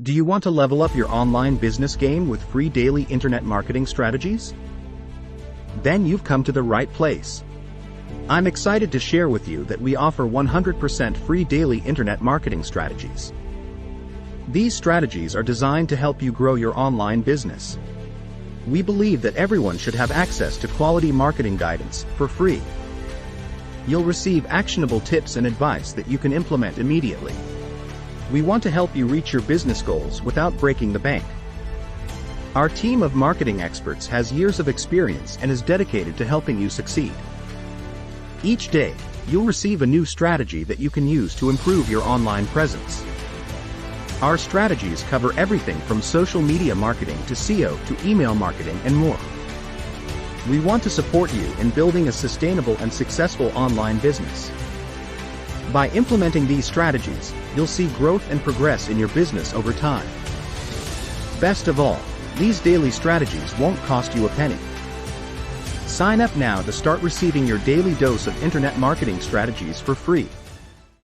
Do you want to level up your online business game with free daily internet marketing strategies? Then you've come to the right place. I'm excited to share with you that we offer 100% free daily internet marketing strategies. These strategies are designed to help you grow your online business. We believe that everyone should have access to quality marketing guidance for free. You'll receive actionable tips and advice that you can implement immediately. We want to help you reach your business goals without breaking the bank. Our team of marketing experts has years of experience and is dedicated to helping you succeed. Each day, you'll receive a new strategy that you can use to improve your online presence. Our strategies cover everything from social media marketing to SEO to email marketing and more. We want to support you in building a sustainable and successful online business. By implementing these strategies, you'll see growth and progress in your business over time. Best of all, these daily strategies won't cost you a penny. Sign up now to start receiving your daily dose of internet marketing strategies for free.